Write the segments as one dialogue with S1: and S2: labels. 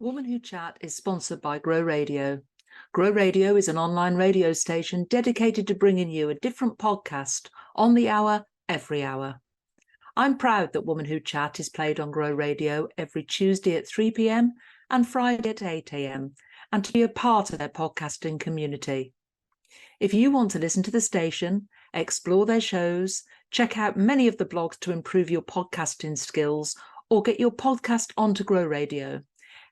S1: Woman Who Chat is sponsored by Grow Radio. Grow Radio is an online radio station dedicated to bringing you a different podcast on the hour, every hour. I'm proud that Woman Who Chat is played on Grow Radio every Tuesday at 3 p.m. and Friday at 8 a.m. and to be a part of their podcasting community. If you want to listen to the station, explore their shows, check out many of the blogs to improve your podcasting skills, or get your podcast onto Grow Radio,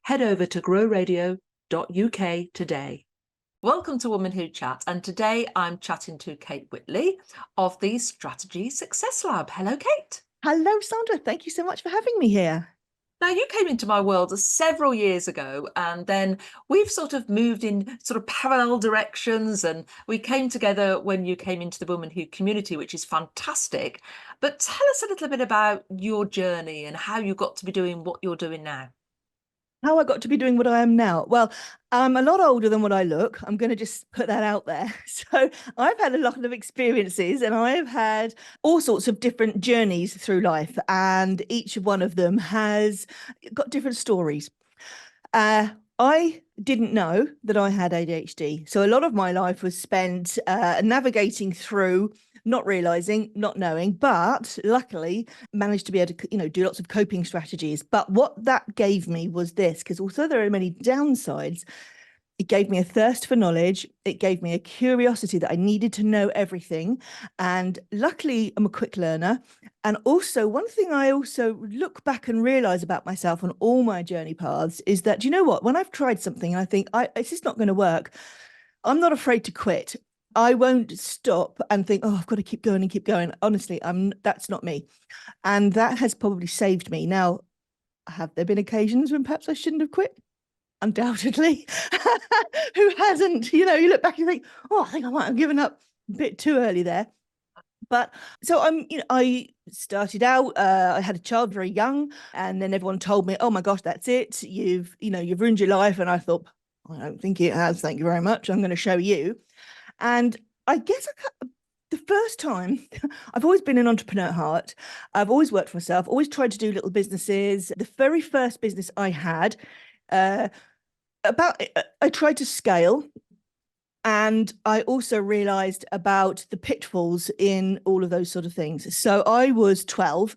S1: head over to growradio.uk today. Welcome to Woman Who Chat, and today I'm chatting to Kate Whitley of the Strategy Success Lab. Hello, Kate.
S2: Hello, Sandra. Thank you so much for having me here.
S1: Now, you came into my world several years ago, and then we've sort of moved in sort of parallel directions, and we came together when you came into the Woman Who community, which is fantastic. But tell us a little bit about your journey and how you got to be doing what you're doing now.
S2: How I got to be doing what I am now? Well, I'm a lot older than what I look. I'm going to just put that out there. So I've had a lot of experiences and I've had all sorts of different journeys through life. And each one of them has got different stories. I didn't know that I had ADHD. So a lot of my life was spent navigating through, not realizing, not knowing, but luckily managed to be able to, do lots of coping strategies. But what that gave me was this, because although there are many downsides, it gave me a thirst for knowledge. It gave me a curiosity that I needed to know everything. And luckily, I'm a quick learner. And also, one thing I also look back and realize about myself on all my journey paths is that, you know what, when I've tried something and I think it's just not going to work, I'm not afraid to quit. I won't stop and think, oh, I've got to keep going and keep going. Honestly, that's not me. And that has probably saved me. Now, have there been occasions when perhaps I shouldn't have quit? Undoubtedly. Who hasn't? You look back and think, oh, I think I might have given up a bit too early there. But so I started out, I had a child very young, and then everyone told me, oh my gosh, that's it. You've ruined your life. And I thought, I don't think it has. Thank you very much. I'm going to show you. And I guess the first time, I've always been an entrepreneur at heart. I've always worked for myself, always tried to do little businesses. The very first business I had, I tried to scale. And I also realized about the pitfalls in all of those sort of things. So I was 12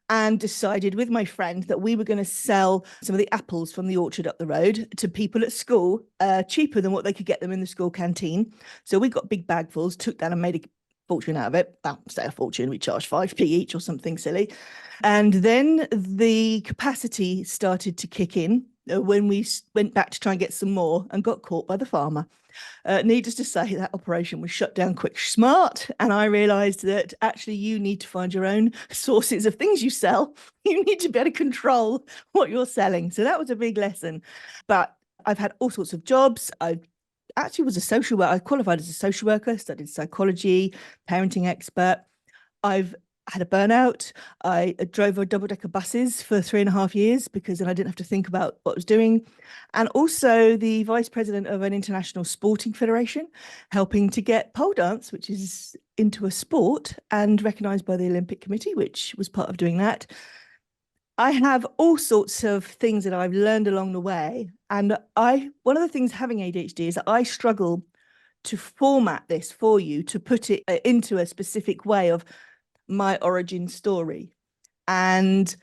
S2: and decided with my friend that we were going to sell some of the apples from the orchard up the road to people at school, cheaper than what they could get them in the school canteen. So we got big bagfuls, took that and made a fortune out of it. Well, say a fortune, we charged 5p each or something silly. And then the capacity started to kick in when we went back to try and get some more and got caught by the farmer. Needless to say, that operation was shut down quick, smart. And I realized that actually you need to find your own sources of things you sell. You need to be able to control what you're selling. So that was a big lesson. But I've had all sorts of jobs. I actually was a social worker. I qualified as a social worker, studied psychology, parenting expert. I've had a burnout. I drove double-decker buses for 3.5 years because then I didn't have to think about what I was doing. And also the vice president of an international sporting federation, helping to get pole dance, which is into a sport and recognised by the Olympic Committee, which was part of doing that. I have all sorts of things that I've learned along the way. And one of the things having ADHD is that I struggle to format this for you, to put it into a specific way of my origin story. And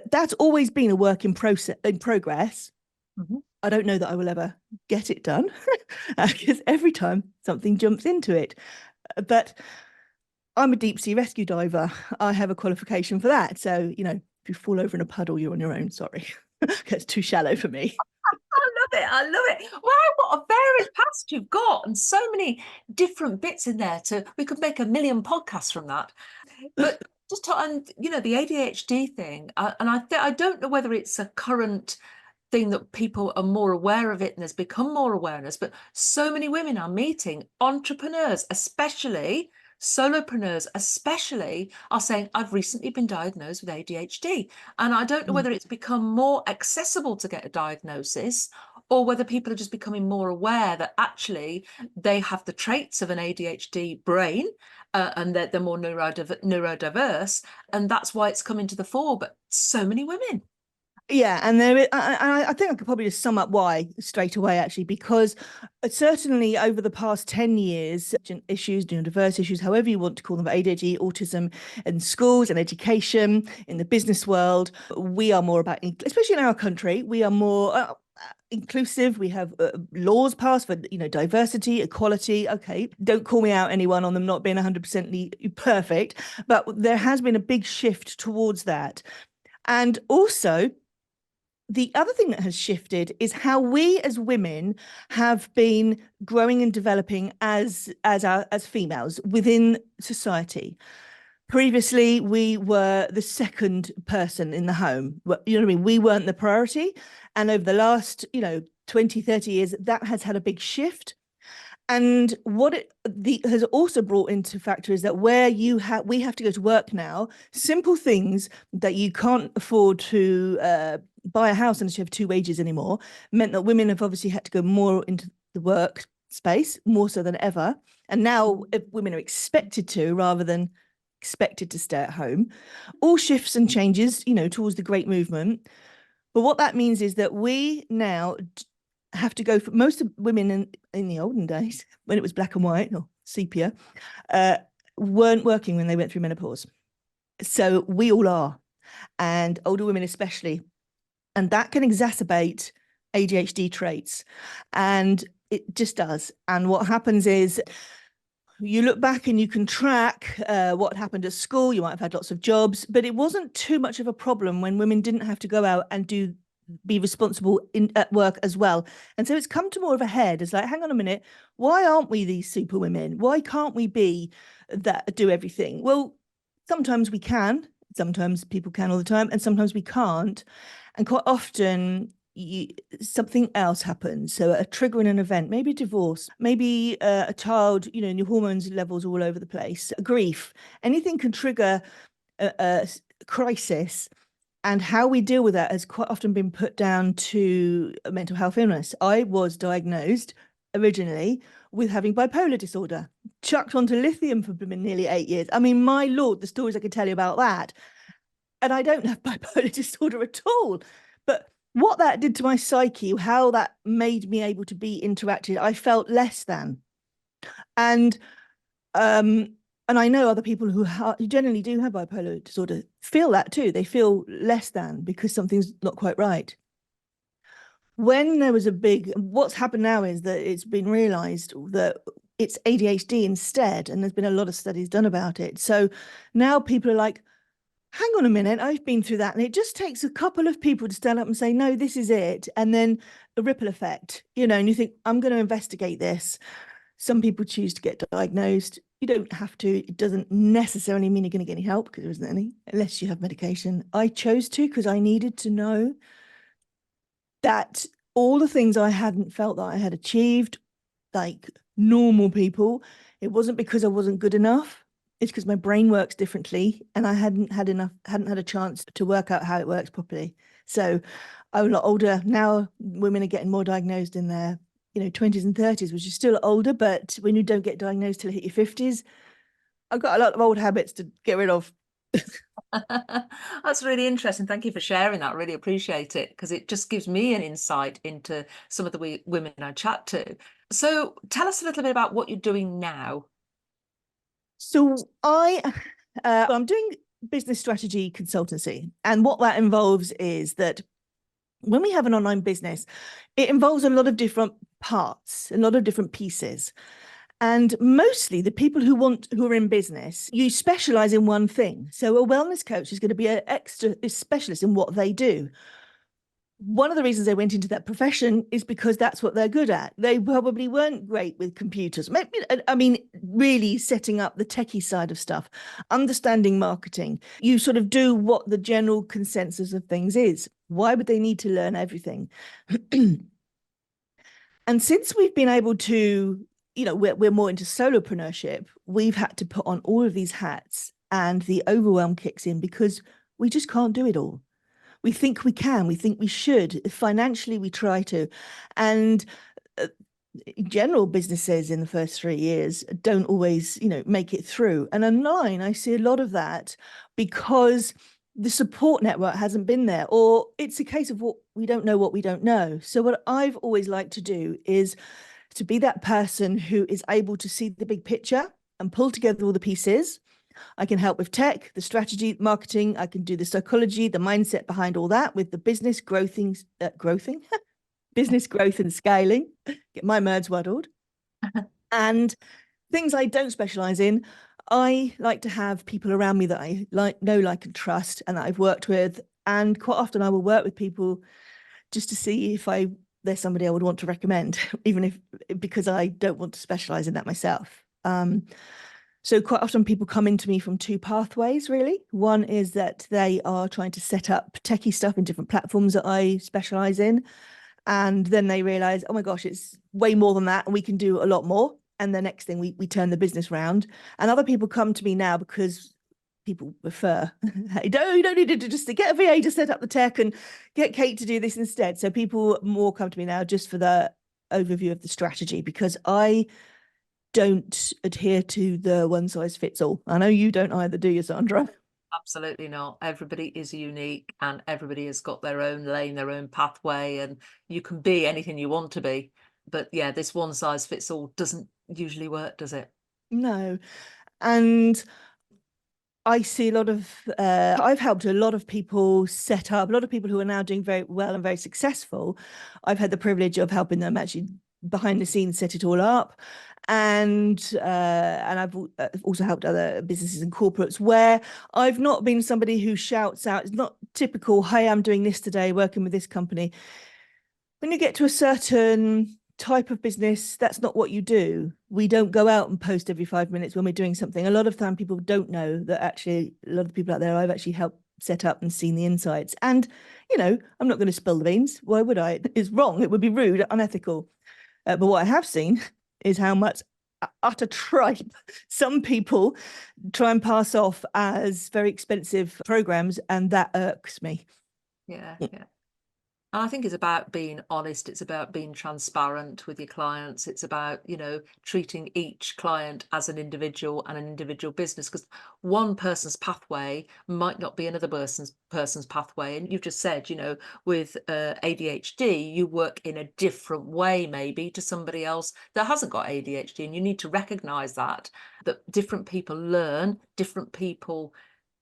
S2: that's always been a work in progress. Mm-hmm. I don't know that I will ever get it done because every time something jumps into it. But I'm a deep sea rescue diver. I have a qualification for that. So, if you fall over in a puddle, you're on your own. Sorry. It's too shallow for me.
S1: I love it. Wow, what a varied past you've got, and so many different bits in there. We could make 1 million podcasts from that. But just on, the ADHD thing, and I don't know whether it's a current thing that people are more aware of it and there's become more awareness, but so many women are meeting entrepreneurs, especially solopreneurs, especially, are saying, I've recently been diagnosed with ADHD. And I don't know whether it's become more accessible to get a diagnosis or whether people are just becoming more aware that actually they have the traits of an ADHD brain and that they're more neurodiverse. And that's why it's coming to the fore. But so many women.
S2: Yeah, and I think I could probably just sum up why straight away, actually, because certainly over the past 10 years, issues, diverse issues, however you want to call them, ADHD, autism, in schools and education, in the business world, we are more about, especially in our country, we are more inclusive. We have laws passed for diversity, equality. Okay, don't call me out, anyone, on them not being 100% perfect, but there has been a big shift towards that. And also, the other thing that has shifted is how we as women have been growing and developing as females within society. Previously, we were the second person in the home. You know what I mean? We weren't the priority. And over the last, 20, 30 years, that has had a big shift. And what it has also brought into factor is that where we have to go to work now, simple things that you can't afford to buy a house unless you have two wages anymore, meant that women have obviously had to go more into the work space, more so than ever. And now women are expected to, rather than expected to stay at home. All shifts and changes, towards the Great Movement. But what that means is that we now have to go for most of women in the olden days, when it was black and white or sepia, weren't working when they went through menopause. So we all are, and older women especially. And that can exacerbate ADHD traits. And it just does. And what happens is you look back and you can track what happened at school. You might have had lots of jobs, but it wasn't too much of a problem when women didn't have to go out and be responsible at work as well. And so it's come to more of a head. It's like, hang on a minute, why aren't we these super women? Why can't we be that, do everything? Well, sometimes we can, sometimes people can all the time, and sometimes we can't. And quite often something else happens. So a trigger in an event, maybe a divorce, maybe a child, and your hormones levels all over the place, grief, anything can trigger a crisis. And how we deal with that has quite often been put down to a mental health illness. I was diagnosed originally with having bipolar disorder, chucked onto lithium for nearly 8 years. I mean, my Lord, the stories I could tell you about that. And I don't have bipolar disorder at all. But what that did to my psyche, how that made me able to be interacted, I felt less than. And I know other people who generally do have bipolar disorder feel that too. They feel less than because something's not quite right. When there was what's happened now is that it's been realized that it's ADHD instead, and there's been a lot of studies done about it. So now people are like, hang on a minute, I've been through that. And it just takes a couple of people to stand up and say, no, this is it. And then a ripple effect, and you think, I'm going to investigate this. Some people choose to get diagnosed. You don't have to. It doesn't necessarily mean you're going to get any help, because there isn't any, unless you have medication. I chose to because I needed to know that all the things I hadn't felt that I had achieved, like normal people, it wasn't because I wasn't good enough. It's because my brain works differently, and I hadn't had a chance to work out how it works properly. So I'm a lot older now. Women are getting more diagnosed in their 20s and 30s, which is still older, but when you don't get diagnosed till you hit your 50s, I've got a lot of old habits to get rid of.
S1: That's really interesting. Thank you for sharing that. Really appreciate it, because it just gives me an insight into some of the women I chat to. So tell us a little bit about what you're doing now.
S2: So I'm doing business strategy consultancy, and what that involves is that when we have an online business, it involves a lot of different parts, a lot of different pieces. And mostly the people who are in business, you specialize in one thing. So a wellness coach is going to be an extra specialist in what they do. One of the reasons they went into that profession is because that's what they're good at. They probably weren't great with computers. I mean, really setting up the techie side of stuff, understanding marketing. You sort of do what the general consensus of things is. Why would they need to learn everything? And since we've been able to, we're more into solopreneurship, we've had to put on all of these hats, and the overwhelm kicks in because we just can't do it all. We think we can, we think we should. Financially, we try to. And general businesses in the first 3 years don't always, make it through. And online, I see a lot of that because the support network hasn't been there, or it's a case of what we don't know. So what I've always liked to do is to be that person who is able to see the big picture and pull together all the pieces. I can help with tech, the strategy, marketing. I can do the psychology, the mindset behind all that with the business business growth and scaling. Get my words muddled. And things I don't specialize in, I like to have people around me that I know, like, and trust, and that I've worked with. And quite often I will work with people just to see if there's somebody I would want to recommend, because I don't want to specialize in that myself. So quite often people come into me from two pathways, really. One is that they are trying to set up techie stuff in different platforms that I specialize in. And then they realize, oh my gosh, it's way more than that, and we can do a lot more. And the next thing, we turn the business round. And other people come to me now because people prefer, you don't need to just get a VA to set up the tech and get Kate to do this instead. So people more come to me now just for the overview of the strategy, because I don't adhere to the one size fits all. I know you don't either, do you, Sandra?
S1: Absolutely not. Everybody is unique and everybody has got their own lane, their own pathway, and you can be anything you want to be. But yeah, this one size fits all doesn't usually work, does it?
S2: No. And I see a lot of, I've helped a lot of people set up, a lot of people who are now doing very well and very successful. I've had the privilege of helping them actually behind the scenes set it all up. And I've also helped other businesses and corporates where I've not been somebody who shouts out. It's not typical, hey, I'm doing this today, working with this company. When you get to a certain type of business, that's not what you do. We don't go out and post every 5 minutes when we're doing something. A lot of time people don't know that actually a lot of people out there I've actually helped set up and seen the insights. And, I'm not going to spill the beans. Why would I? It's wrong. It would be rude, unethical. But what I have seen is how much utter tripe some people try and pass off as very expensive programs, and that irks me.
S1: Yeah. And I think it's about being honest. It's about being transparent with your clients. It's about, treating each client as an individual and an individual business, because one person's pathway might not be another person's pathway. And you've just said, with ADHD, you work in a different way maybe to somebody else that hasn't got ADHD. And you need to recognize that different people learn, different people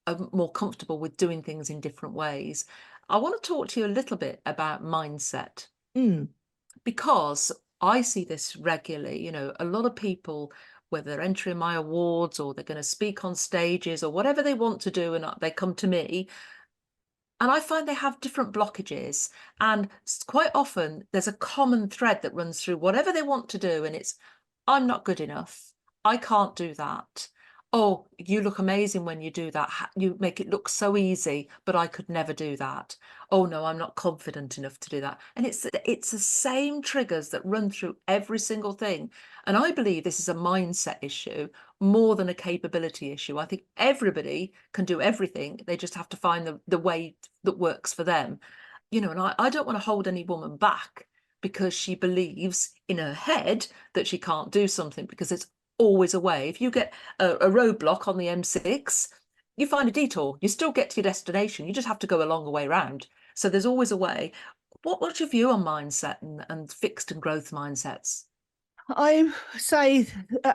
S1: are more comfortable with doing things in different ways. I want to talk to you a little bit about mindset, because I see this regularly. A lot of people, whether they're entering my awards or they're going to speak on stages or whatever they want to do, and they come to me, and I find they have different blockages. And quite often there's a common thread that runs through whatever they want to do. And it's, I'm not good enough. I can't do that. Oh, you look amazing when you do that. You make it look so easy, but I could never do that. Oh no, I'm not confident enough to do that. And it's the same triggers that run through every single thing. And I believe this is a mindset issue more than a capability issue. I think everybody can do everything. They just have to find the way that works for them. And I don't want to hold any woman back because she believes in her head that she can't do something, because it's always a way. If you get a roadblock on the M6, you find a detour. You still get to your destination. You just have to go a longer way around. So there's always a way. What's your view on mindset and fixed and growth mindsets?
S2: I say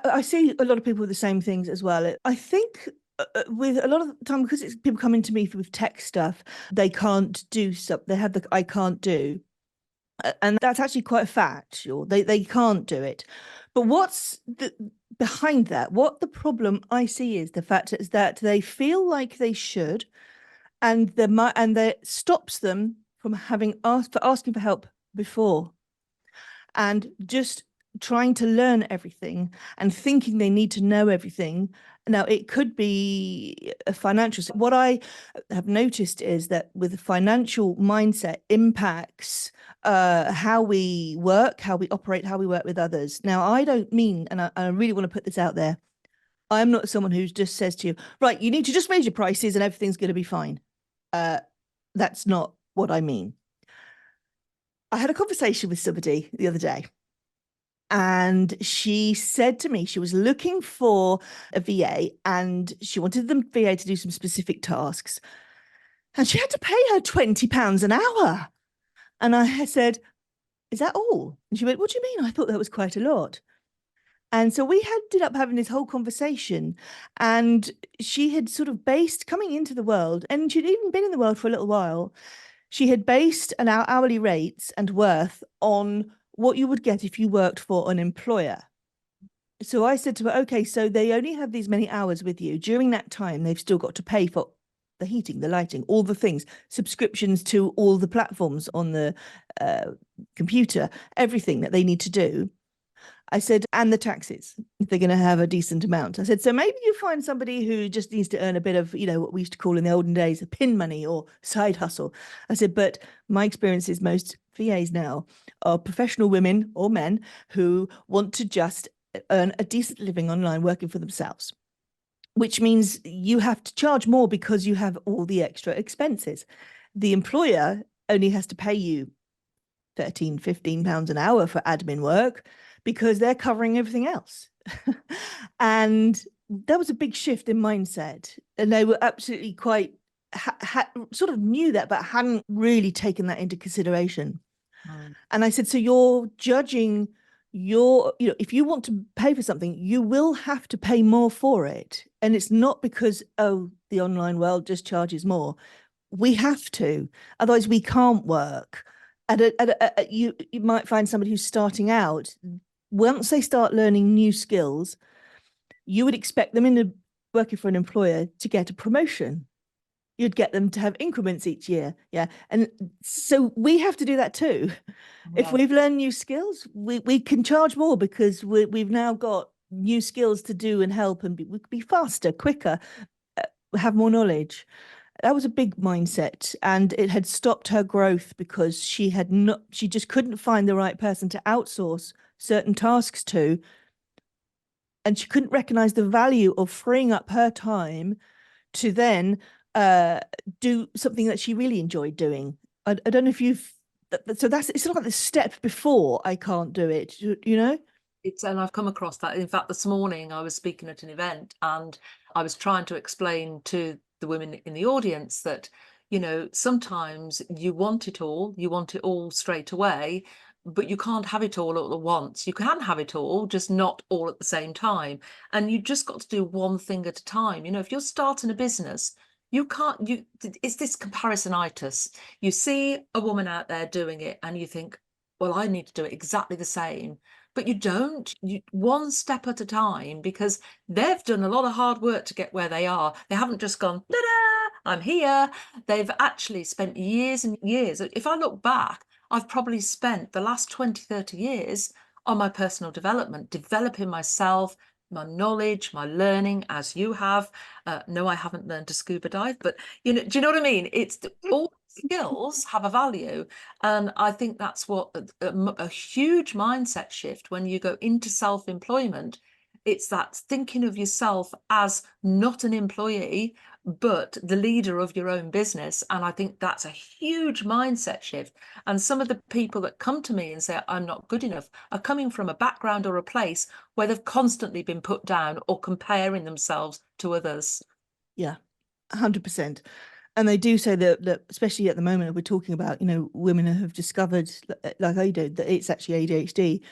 S2: I see a lot of people with the same things as well. I think with a lot of the time, because it's people coming to me with tech stuff, they can't do stuff. They have the I can't do. And that's actually quite factual. They can't do it. But what's behind that? What the problem I see is the fact is that they feel like they should, and that stops them from asking for help before, and just trying to learn everything and thinking they need to know everything. Now, it could be a financial. What I have noticed is that with a financial mindset impacts how we work, how we operate, how we work with others. Now, I don't mean, and I really want to put this out there, I'm not someone who just says to you, right, you need to just raise your prices and everything's going to be fine. That's not what I mean. I had a conversation with somebody the other day, and she said to me she was looking for a VA and she wanted the VA to do some specific tasks. And she had to pay her £20 an hour. And I said, is that all? And she went, what do you mean? I thought that was quite a lot. And so we ended up having this whole conversation, and she had sort of based coming into the world, and she'd even been in the world for a little while. She had based an hourly rates and worth on what you would get if you worked for an employer. So I said to her, okay, so they only have these many hours with you. During that time, they've still got to pay for the heating, the lighting, all the things, subscriptions to all the platforms on the computer, everything that they need to do. I said, and the taxes, if they're going to have a decent amount. I said, so maybe you find somebody who just needs to earn a bit of, what we used to call in the olden days, a pin money or side hustle. I said, but my experience is most VAs now are professional women or men who want to just earn a decent living online working for themselves, which means you have to charge more because you have all the extra expenses. The employer only has to pay you £13, £15 an hour for admin work because they're covering everything else. And that was a big shift in mindset. And they were absolutely quite, sort of knew that, but hadn't really taken that into consideration. And I said, so you're judging if you want to pay for something, you will have to pay more for it. And it's not because, oh, the online world just charges more. We have to, otherwise we can't work. You might find somebody who's starting out. Once they start learning new skills, you would expect them working for an employer to get a promotion. You'd get them to have increments each year. Yeah. And so we have to do that too. Yeah. If we've learned new skills, we can charge more because we've now got new skills to do and help, and we could be faster, quicker, have more knowledge. That was a big mindset, and it had stopped her growth because she just couldn't find the right person to outsource certain tasks to. And she couldn't recognize the value of freeing up her time to then do something that she really enjoyed doing. I don't know if it's like the step before I can't do it,
S1: And I've come across that. In fact, this morning I was speaking at an event and I was trying to explain to the women in the audience that, sometimes you want it all straight away, but you can't have it all at once. You can have it all, just not all at the same time. And you just got to do one thing at a time. If you're starting a business, it's this comparisonitis. You see a woman out there doing it and you think, well, I need to do it exactly the same. But you don't. One step at a time, because they've done a lot of hard work to get where they are. They haven't just gone, ta-da, I'm here. They've actually spent years and years. If I look back, I've probably spent the last 20, 30 years on my personal development, developing myself, my knowledge, my learning, as you have. No, I haven't learned to scuba dive, but do you know what I mean? It's all skills have a value. And I think that's what a huge mindset shift when you go into self-employment. It's that thinking of yourself as not an employee, but the leader of your own business. And I think that's a huge mindset shift. And some of the people that come to me and say, I'm not good enough, are coming from a background or a place where they've constantly been put down or comparing themselves to others.
S2: Yeah, 100%. And they do say that especially at the moment, we're talking about, women have discovered, like I did, that it's actually ADHD.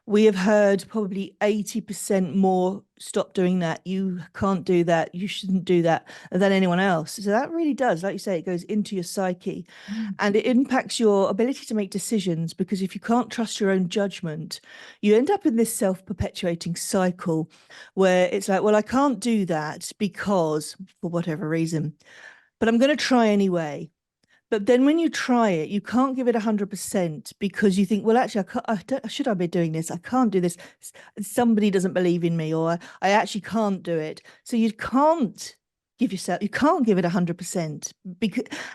S2: We have heard probably 80% more, stop doing that. You can't do that. You shouldn't do that, than anyone else. So that really does, like you say, it goes into your psyche and it impacts your ability to make decisions, because if you can't trust your own judgment, you end up in this self-perpetuating cycle where it's like, well, I can't do that because for whatever reason, but I'm going to try anyway. But then when you try it, you can't give it 100% because you think, well, actually, should I be doing this? I can't do this. Somebody doesn't believe in me, or I actually can't do it. So you can't give it 100%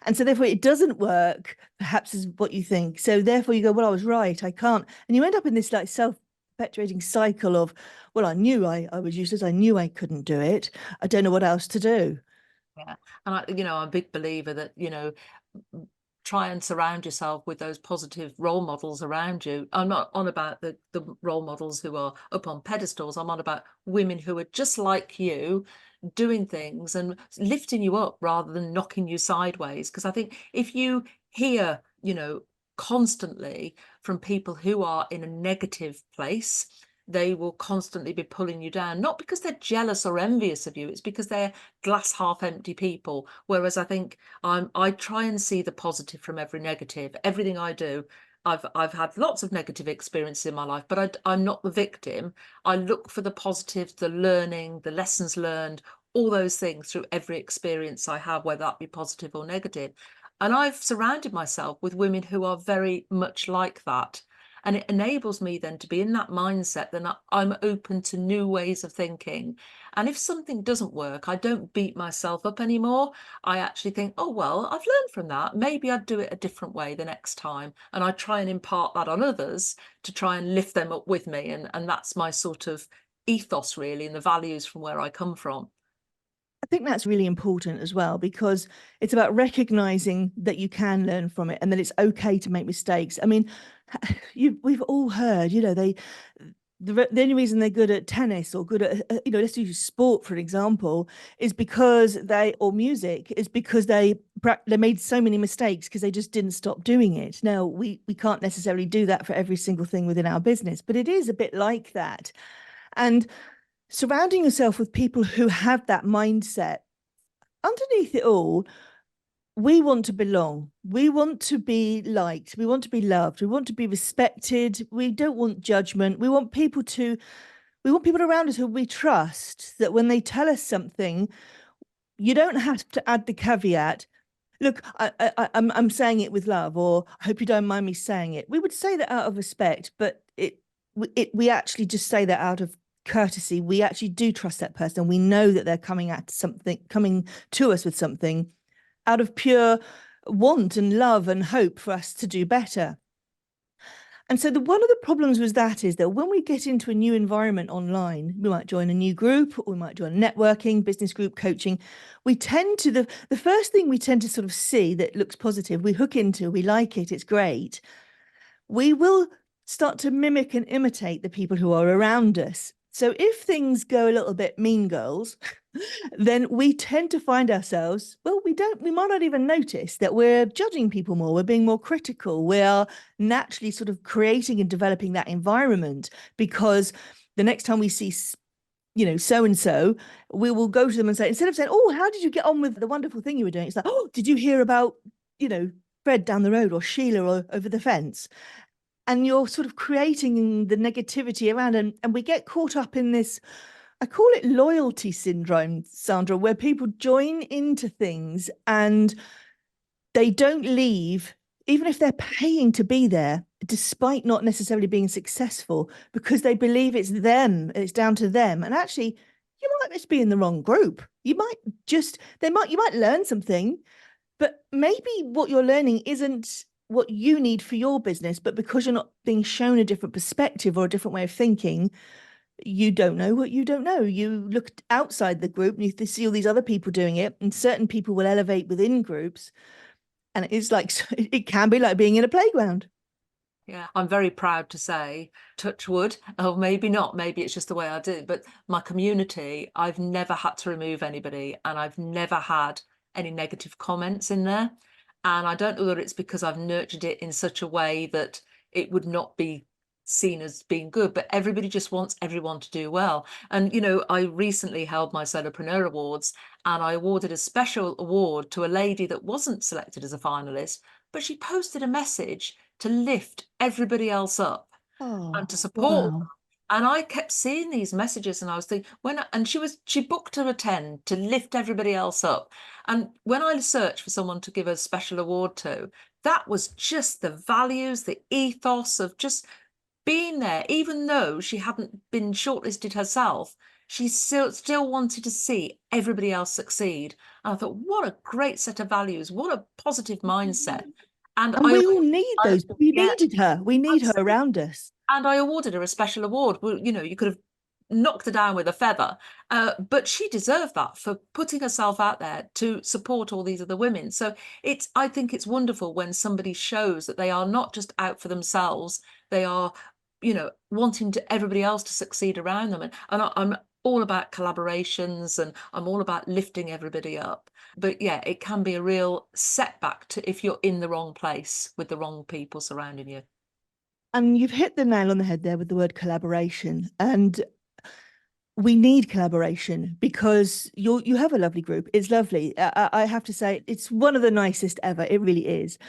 S2: and so therefore it doesn't work, perhaps is what you think. So therefore you go, well, I was right, I can't. And you end up in this like self-perpetuating cycle of, well, I knew I was useless. I knew I couldn't do it. I don't know what else to do.
S1: Yeah. And I'm a big believer that, try and surround yourself with those positive role models around you. I'm not on about the role models who are up on pedestals. I'm on about women who are just like you, doing things and lifting you up rather than knocking you sideways. Because I think if you hear, constantly from people who are in a negative place, they will constantly be pulling you down, not because they're jealous or envious of you, it's because they're glass half empty people. Whereas I think I try and see the positive from every negative. Everything I do, I've had lots of negative experiences in my life, but I'm not the victim. I look for the positives, the learning, the lessons learned, all those things through every experience I have, whether that be positive or negative. And I've surrounded myself with women who are very much like that. And it enables me then to be in that mindset, then I'm open to new ways of thinking. And if something doesn't work, I don't beat myself up anymore. I actually think, oh, well, I've learned from that. Maybe I'd do it a different way the next time. And I try and impart that on others to try and lift them up with me. And that's my sort of ethos, really, and the values from where I come from.
S2: I think that's really important as well, because it's about recognizing that you can learn from it and that it's okay to make mistakes. I mean, we've all heard, the only reason they're good at tennis or good at, let's use sport, for example, is because or music, is because they made so many mistakes because they just didn't stop doing it. Now, we can't necessarily do that for every single thing within our business, but it is a bit like that. And surrounding yourself with people who have that mindset, underneath it all, we want to belong. We want to be liked. We want to be loved. We want to be respected. We don't want judgment. We want people around us who we trust, that when they tell us something, you don't have to add the caveat, look, I'm saying it with love, or I hope you don't mind me saying it. We would say that out of respect, but we actually just say that out of courtesy. We actually do trust that person. We know that they're coming to us with something out of pure want and love and hope for us to do better. And so one of the problems is that when we get into a new environment online, we might join a new group, or we might join networking, business group, coaching. We tend to, the first thing we tend to sort of see that looks positive, we hook into, we like it, it's great. We will start to mimic and imitate the people who are around us. So if things go a little bit mean girls, then we tend to find ourselves, we might not even notice that we're judging people more, we're being more critical, we are naturally sort of creating and developing that environment, because the next time we see, so-and-so, we will go to them and say, instead of saying, oh, how did you get on with the wonderful thing you were doing? It's like, oh, did you hear about, Fred down the road, or Sheila, or over the fence? And you're sort of creating the negativity around, and we get caught up in this, I call it loyalty syndrome, Sandra, where people join into things and they don't leave, even if they're paying to be there, despite not necessarily being successful, because they believe it's them, it's down to them. And actually, you might just be in the wrong group. You might learn something, but maybe what you're learning isn't what you need for your business, but because you're not being shown a different perspective or a different way of thinking, you don't know what you don't know. You look outside the group and you see all these other people doing it, and certain people will elevate within groups. And it's like, it can be like being in a playground.
S1: Yeah, I'm very proud to say, touch wood, or maybe not, maybe it's just the way I do it, but my community, I've never had to remove anybody, and I've never had any negative comments in there. And I don't know whether it's because I've nurtured it in such a way that it would not be seen as being good, but everybody just wants everyone to do well. And, I recently held my Solopreneur Awards, and I awarded a special award to a lady that wasn't selected as a finalist, but she posted a message to lift everybody else up and to support them. And I kept seeing these messages, and I was thinking, she booked to attend to lift everybody else up. And when I searched for someone to give a special award to, that was just the values, the ethos of just being there. Even though she hadn't been shortlisted herself, she still wanted to see everybody else succeed. And I thought, what a great set of values, what a positive mindset.
S2: And we all need those. We needed her. We need her around us.
S1: And I awarded her a special award. Well, you could have knocked her down with a feather, but she deserved that for putting herself out there to support all these other women. So I think it's wonderful when somebody shows that they are not just out for themselves. They are, wanting everybody else to succeed around them. And all about collaborations and I'm all about lifting everybody up. But yeah, it can be a real setback if you're in the wrong place with the wrong people surrounding you.
S2: And you've hit the nail on the head there with the word collaboration. And we need collaboration because you have a lovely group. It's lovely. I have to say, it's one of the nicest ever. It really is.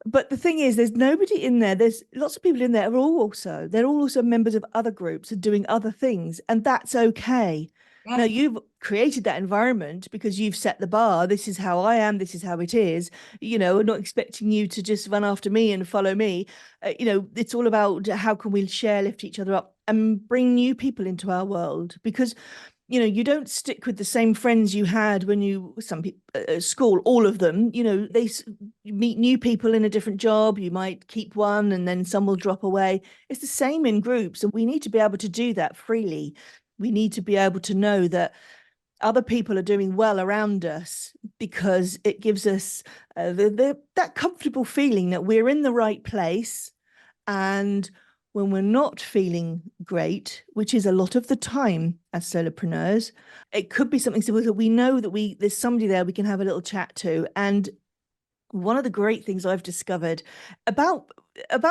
S2: But the thing is, there's nobody in there. There's lots of people in there they're all also members of other groups and doing other things, and that's okay.
S1: Yeah.
S2: Now, you've created that environment because you've set the bar. This is how I am. This is how it is. I'm not expecting you to just run after me and follow me. It's all about how can we share, lift each other up, and bring new people into our world because you don't stick with the same friends you had when some people at school, all of them, you meet new people in a different job. You might keep one and then some will drop away. It's the same in groups. And we need to be able to do that freely. We need to be able to know that other people are doing well around us because it gives us that comfortable feeling that we're in the right place. And when we're not feeling great, which is a lot of the time as solopreneurs, it could be something simple that we know that there's somebody there we can have a little chat to. And one of the great things I've discovered about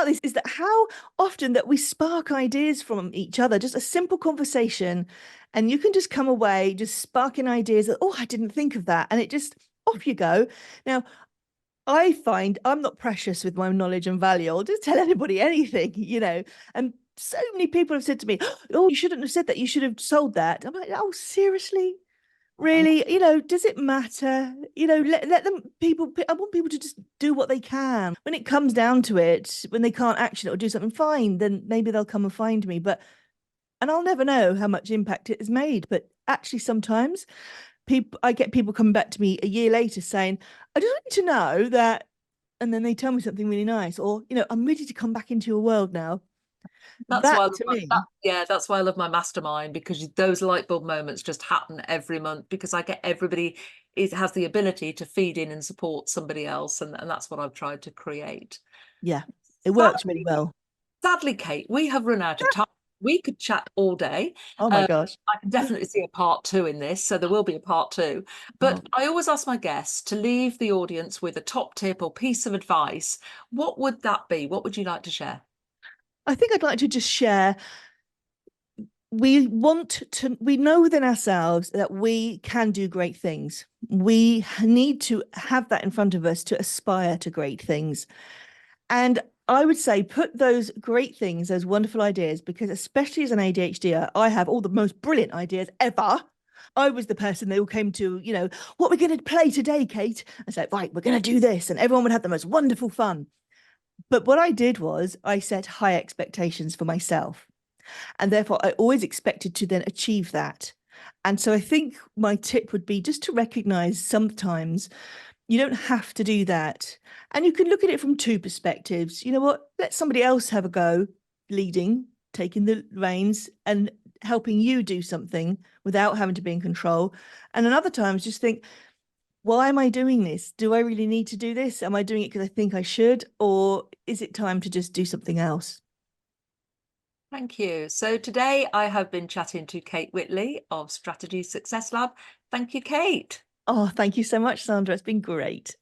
S2: this is that how often that we spark ideas from each other, just a simple conversation, and you can just come away just sparking ideas that, oh, I didn't think of that. And it just, off you go. Now, I find I'm not precious with my knowledge and value. I'll just tell anybody anything, And so many people have said to me, oh, you shouldn't have said that. You should have sold that. I'm like, oh, seriously? Really? Does it matter? Let them I want people to just do what they can. When it comes down to it, when they can't action it or do something, fine, then maybe they'll come and find me. And I'll never know how much impact it has made. But actually, sometimes I get people coming back to me a year later saying, I just want you to know that, and then they tell me something really nice, or, I'm ready to come back into your world now.
S1: That's why that's why I love my mastermind, because those light bulb moments just happen every month because I get everybody has the ability to feed in and support somebody else. And that's what I've tried to create.
S2: Yeah, it works really well.
S1: Sadly, Kate, we have run out of time. We could chat all day.
S2: Oh my gosh.
S1: I can definitely see a part 2 in this, so there will be a part 2. But I always ask my guests to leave the audience with a top tip or piece of advice. What would that be? What would you like to share?
S2: I think I'd like to just share, we know within ourselves that we can do great things. We need to have that in front of us to aspire to great things. And I would say put those great things, those wonderful ideas, because especially as an ADHDer, I have all the most brilliant ideas ever. I was the person they all came to, what we're going to play today, Kate? I said, right, we're going to do this. And everyone would have the most wonderful fun. But what I did was I set high expectations for myself. And therefore, I always expected to then achieve that. And so I think my tip would be just to recognize sometimes you don't have to do that. And you can look at it from 2 perspectives. You know what? Let somebody else have a go, leading, taking the reins and helping you do something without having to be in control. And then other times just think, why am I doing this? Do I really need to do this? Am I doing it because I think I should? Or is it time to just do something else?
S1: Thank you. So today I have been chatting to Kate Whitley of Strategy Success Lab. Thank you, Kate.
S2: Oh, thank you so much, Sandra. It's been great.